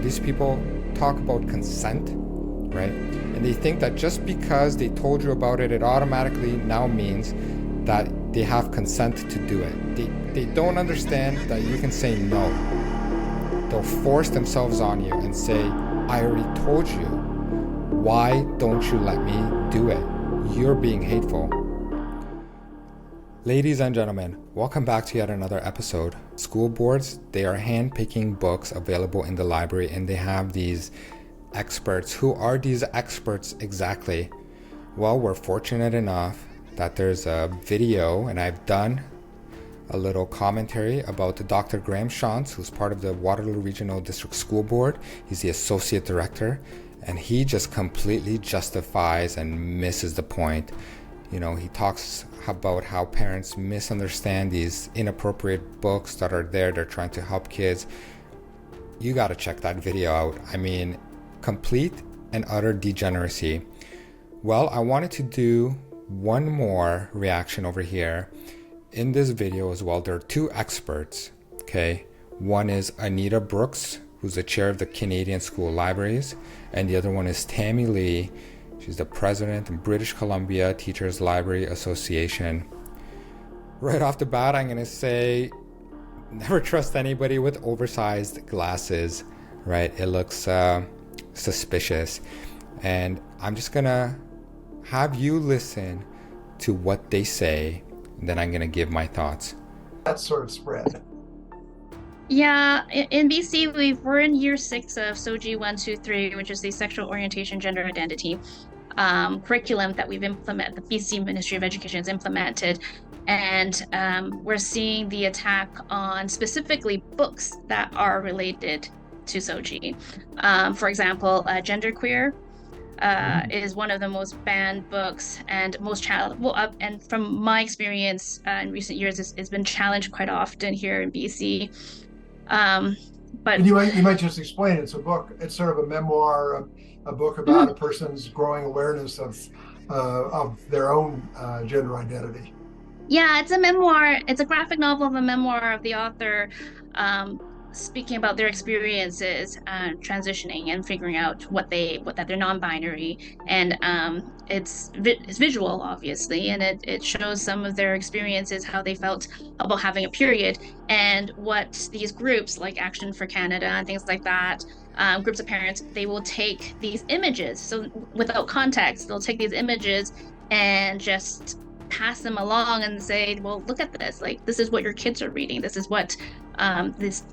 these people talk about consent, right? And they think that just because they told you about it, it automatically now means that they have consent to do it. They don't understand that you can say no. They'll force themselves on you and say, I already told you. Why don't you let me do it? You're being hateful. Ladies and gentlemen, welcome back to yet another episode. School boards, they are hand-picking books available in the library, and they have these experts. Who are these experts exactly? Well, we're fortunate enough that there's a video, and I've done a little commentary about Dr. Graham Shantz, who's part of the Waterloo Regional District School Board. He's the associate director, and he just completely justifies and misses the point. He talks about how parents misunderstand these inappropriate books that are there. They're trying to help kids. You got to check that video out. I mean, complete and utter degeneracy. Well, I wanted to do one more reaction over here. In this video as well, there are two experts, okay? One is Anita Brooks, who's the chair of the Canadian School Libraries, and the other one is Tammy Lee. She's the president of British Columbia Teachers Library Association. Right off the bat, I'm going to say, never trust anybody with oversized glasses, right? It looks suspicious. And I'm just going to have you listen to what they say, and then I'm going to give my thoughts. That sort of spread. Yeah, in BC, we're in year 6 of SOGI 123, which is the sexual orientation, gender identity curriculum that we've implemented, the BC Ministry of Education has implemented. And we're seeing the attack on specifically books that are related to SOGI. For example, Genderqueer is one of the most banned books and most and from my experience in recent years, it's been challenged quite often here in BC. But and you might just explain. It's a book. It's sort of a memoir, a book about a person's growing awareness of their own gender identity. Yeah, it's a memoir. It's a graphic novel of a memoir of the author speaking about their experiences transitioning and figuring out that they're non-binary, and it's visual, obviously, and it shows some of their experiences, how they felt about having a period, and what these groups like Action for Canada and things like that, groups of parents, they will take these images, so without context, they'll take these images and just pass them along and say, well, look at this, like, this is what your kids are reading, this is what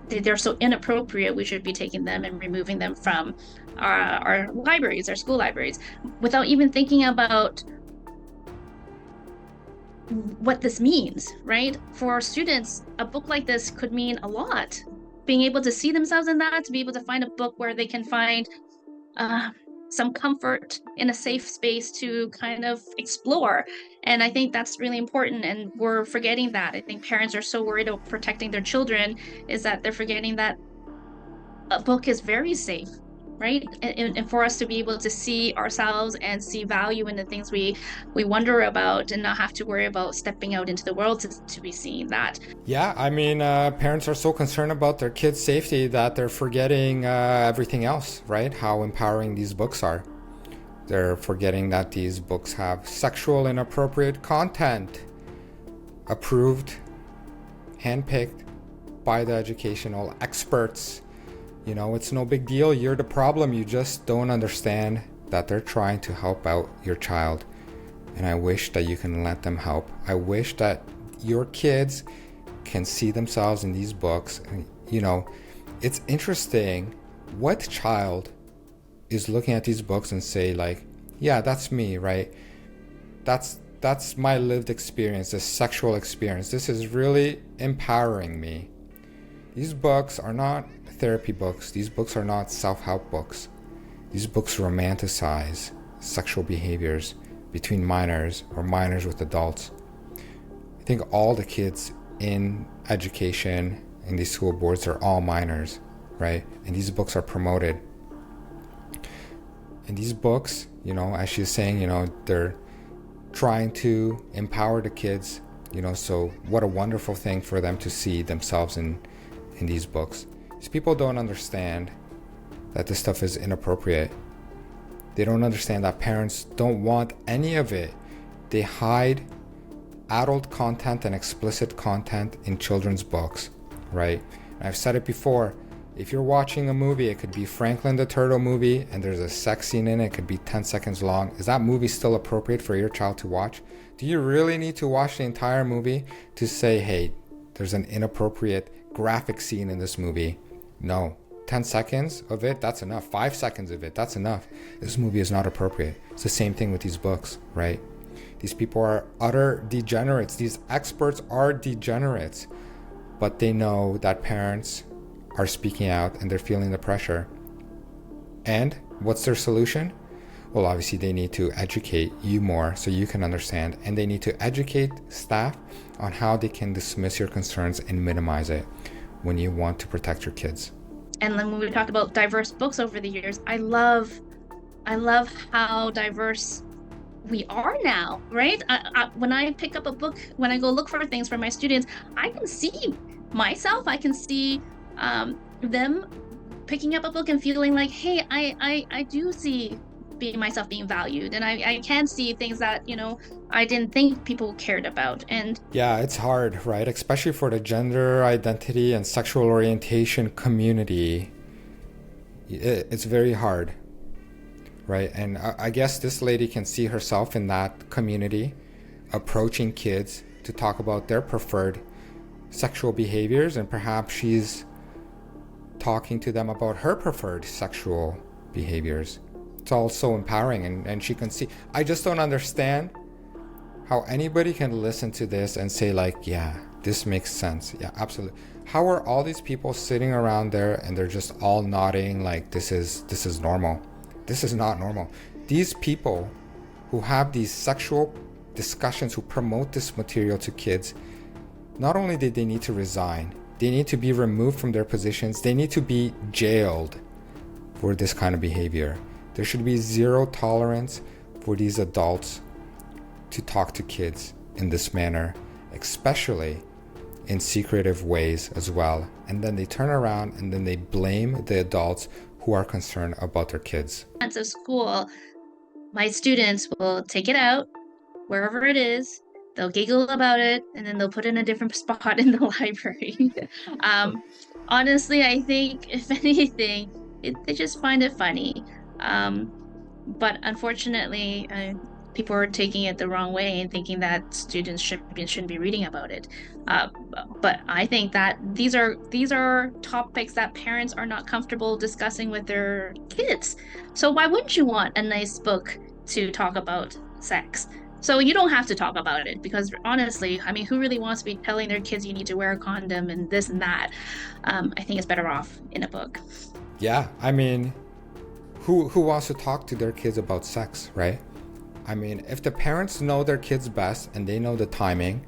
they're so inappropriate, we should be taking them and removing them from our libraries, our school libraries, without even thinking about what this means, right? For students, a book like this could mean a lot. Being able to see themselves in that, to be able to find a book where they can find some comfort in a safe space to kind of explore. And I think that's really important, and we're forgetting that. I think parents are so worried about protecting their children is that they're forgetting that a book is very safe, right? And for us to be able to see ourselves and see value in the things we wonder about, and not have to worry about stepping out into the world to be seeing that. Yeah, I mean, parents are so concerned about their kids' safety that they're forgetting everything else, right? How empowering these books are. They're forgetting that these books have sexual inappropriate content, approved, handpicked by the educational experts. It's no big deal. You're the problem. You just don't understand that they're trying to help out your child. And I wish that you can let them help. I wish that your kids can see themselves in these books. It's interesting. What child is looking at these books and say, like, yeah, that's me, right? That's my lived experience, this sexual experience. This is really empowering me. These books are not therapy books. These books are not self-help books. These books romanticize sexual behaviors between minors or minors with adults. I think all the kids in education in these school boards are all minors, right? And these books are promoted. And these books, as she's saying, they're trying to empower the kids, so what a wonderful thing for them to see themselves in these books. These people don't understand that this stuff is inappropriate. They don't understand that parents don't want any of it. They hide adult content and explicit content in children's books, right? And I've said it before, if you're watching a movie, it could be Franklin the Turtle movie and there's a sex scene in it, it could be 10 seconds long. Is that movie still appropriate for your child to watch? Do you really need to watch the entire movie to say, hey, there's an inappropriate graphic scene in this movie? No. 10 seconds of it, that's enough. 5 seconds of it, that's enough. This movie is not appropriate. It's the same thing with these books, right? These people are utter degenerates. These experts are degenerates. But they know that parents are speaking out and they're feeling the pressure. And what's their solution? Well, obviously they need to educate you more so you can understand, and they need to educate staff on how they can dismiss your concerns and minimize it when you want to protect your kids. And then when we talked about diverse books over the years, I love how diverse we are now, right? When I pick up a book, when I go look for things for my students, I can see myself, I can see them picking up a book and feeling like, hey, I do see myself being valued, and I can see things that, you know, I didn't think people cared about. And yeah, it's hard, right? Especially for the gender identity and sexual orientation community. It's very hard, right? And I guess this lady can see herself in that community, approaching kids to talk about their preferred sexual behaviors, and perhaps she's talking to them about her preferred sexual behaviors. It's all so empowering, and she can see. I just don't understand how anybody can listen to this and say like, yeah, this makes sense. Yeah, absolutely. How are all these people sitting around there and they're just all nodding like this is normal? This is not normal. These people who have these sexual discussions, who promote this material to kids, not only did they need to resign, they need to be removed from their positions. They need to be jailed for this kind of behavior. There should be zero tolerance for these adults to talk to kids in this manner, especially in secretive ways as well. And then they turn around and then they blame the adults who are concerned about their kids. At school, my students will take it out wherever it is. They'll giggle about it, and then they'll put it in a different spot in the library. Honestly, I think if anything, they just find it funny. But unfortunately, people are taking it the wrong way and thinking that students shouldn't be reading about it. But I think that these are topics that parents are not comfortable discussing with their kids. So why wouldn't you want a nice book to talk about sex? So you don't have to talk about it, because honestly, I mean, who really wants to be telling their kids you need to wear a condom and this and that? I think it's better off in a book. Yeah, I mean, who wants to talk to their kids about sex, right? I mean, if the parents know their kids best and they know the timing,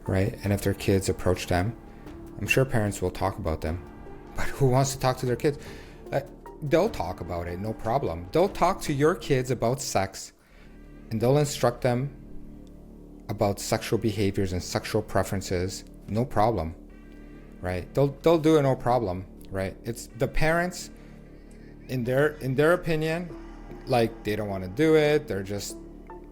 right? And if their kids approach them, I'm sure parents will talk about them. But who wants to talk to their kids? They'll talk about it, no problem. They'll talk to your kids about sex, and they'll instruct them about sexual behaviors and sexual preferences, no problem, right? They'll do it, no problem, right? It's the parents, in their opinion, like, they don't want to do it. They're just,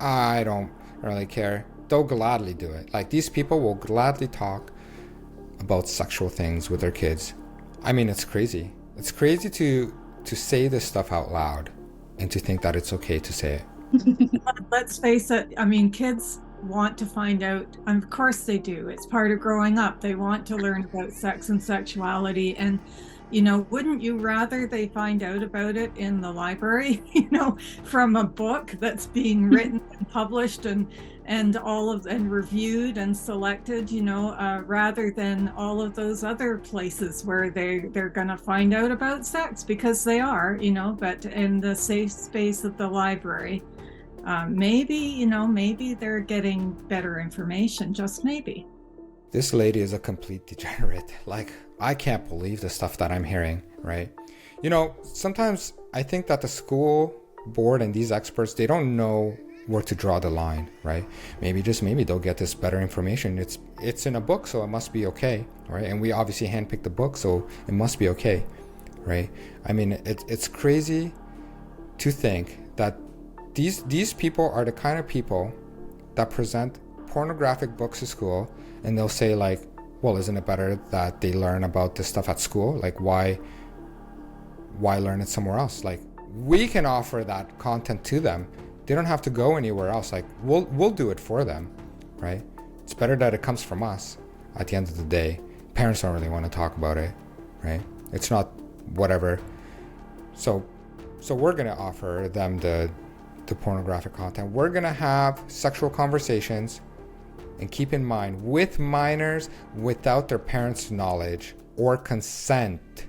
I don't really care. They'll gladly do it. Like, these people will gladly talk about sexual things with their kids. I mean, it's crazy. It's crazy to say this stuff out loud and to think that it's okay to say it. Let's face it. I mean, kids want to find out, and of course they do. It's part of growing up. They want to learn about sex and sexuality. And, you know, wouldn't you rather they find out about it in the library, you know, from a book that's being written and published and reviewed and selected, you know, rather than all of those other places where they're going to find out about sex, because they are, you know, but in the safe space of the library, maybe they're getting better information, just maybe. This lady is a complete degenerate. Like, I can't believe the stuff that I'm hearing, right? You know, sometimes I think that the school board and these experts, they don't know where to draw the line, right? Maybe they'll get this better information. It's in a book, so it must be okay, right? And we obviously handpicked the book, so it must be okay. right? I mean, it's crazy to think that these people are the kind of people that present pornographic books to school, and they'll say like, well, isn't it better that they learn about this stuff at school? Like, why learn it somewhere else? Like, we can offer that content to them. They don't have to go anywhere else. Like, we'll do it for them, right? It's better that it comes from us. At the end of the day, parents don't really want to talk about it, right? It's not whatever. So we're gonna offer them the pornographic content. We're gonna have sexual conversations, and keep in mind, with minors, without their parents' knowledge or consent.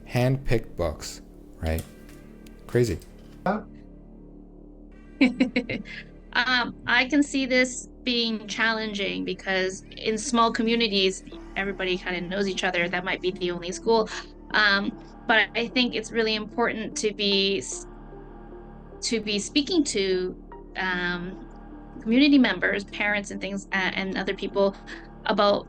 Hand-picked books, right? Crazy. I can see this being challenging because in small communities, everybody kind of knows each other. That might be the only school. But I think it's really important to be speaking to community members, parents, and things, and other people about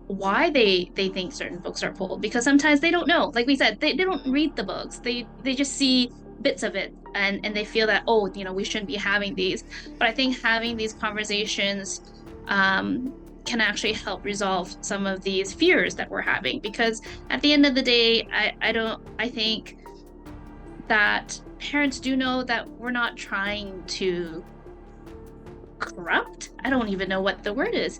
why they think certain books are pulled, because sometimes they don't know. Like we said, they don't read the books. They just see bits of it, and they feel that, oh, we shouldn't be having these. But I think having these conversations can actually help resolve some of these fears that we're having, because at the end of the day, I think that parents do know that we're not trying to corrupt, I don't even know what the word is,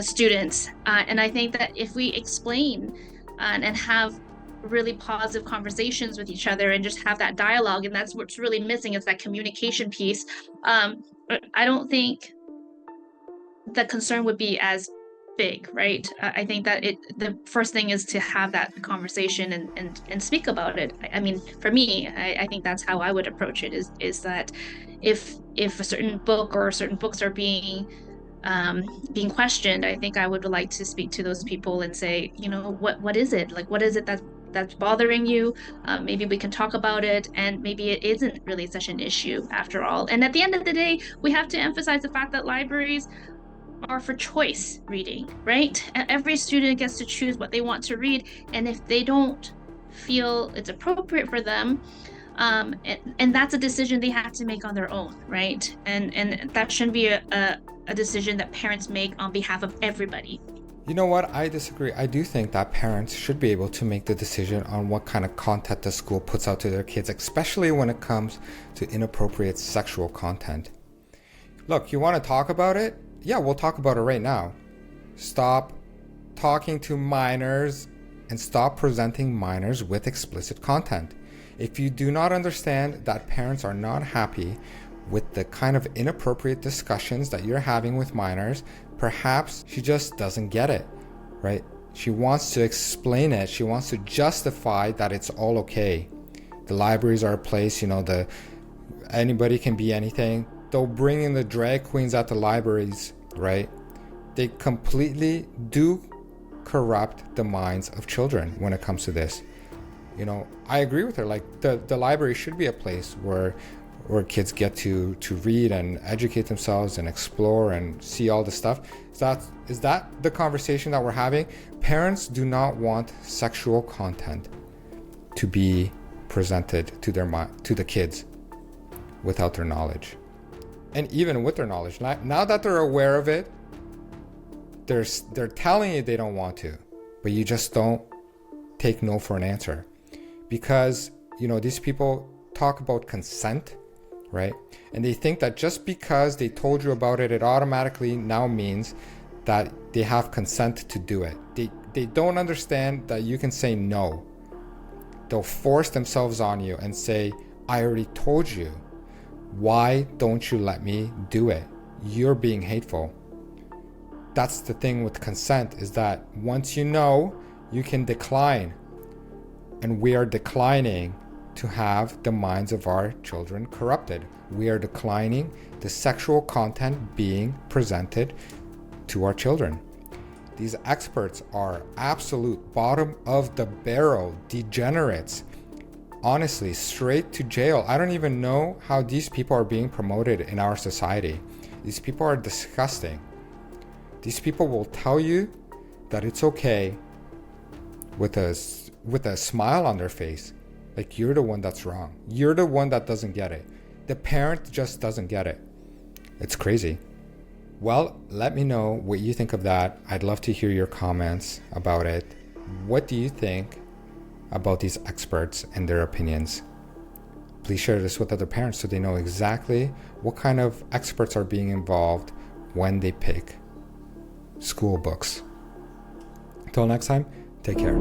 students, and I think that if we explain and have really positive conversations with each other and just have that dialogue, and that's what's really missing, is that communication piece. I don't think the concern would be as big, right? I think that the first thing is to have that conversation and speak about it. I mean, for me, I think that's how I would approach it, is that if a certain book or certain books are being questioned, I think I would like to speak to those people and say, what is it? Like, what is it that's bothering you? Maybe we can talk about it, and maybe it isn't really such an issue after all. And at the end of the day, we have to emphasize the fact that libraries are for choice reading, right? Every student gets to choose what they want to read, and if they don't feel it's appropriate for them, and that's a decision they have to make on their own, right? And that shouldn't be a decision that parents make on behalf of everybody. You know what? I disagree. I do think that parents should be able to make the decision on what kind of content the school puts out to their kids, especially when it comes to inappropriate sexual content. Look, you want to talk about it? Yeah, we'll talk about it right now. Stop talking to minors and stop presenting minors with explicit content. If you do not understand that parents are not happy with the kind of inappropriate discussions that you're having with minors, perhaps she just doesn't get it, right? She wants to explain it. She wants to justify that it's all okay. The libraries are a place, anybody can be anything. They'll bring in the drag queens at the libraries, right? They completely do corrupt the minds of children when it comes to this. I agree with her. Like, the library should be a place where kids get to read and educate themselves and explore and see all the stuff. Is that the conversation that we're having? Parents do not want sexual content to be presented to the kids without their knowledge. And even with their knowledge, now that they're aware of it, they're telling you they don't want to, but you just don't take no for an answer. Because, these people talk about consent, right? And they think that just because they told you about it, it automatically now means that they have consent to do it. They don't understand that you can say no. They'll force themselves on you and say, I already told you. Why don't you let me do it? You're being hateful. That's the thing with consent, is that once you know, you can decline. And we are declining to have the minds of our children corrupted. We are declining the sexual content being presented to our children. These experts are absolute bottom of the barrel degenerates. Honestly, straight to jail. I don't even know how these people are being promoted in our society. These people are disgusting. These people will tell you that it's okay with with a smile on their face, like you're the one that's wrong. You're the one that doesn't get it. The parent just doesn't get it. It's crazy. Well, let me know what you think of that. I'd love to hear your comments about it. What do you think about these experts and their opinions? Please share this with other parents so they know exactly what kind of experts are being involved when they pick school books. Until next time, take care.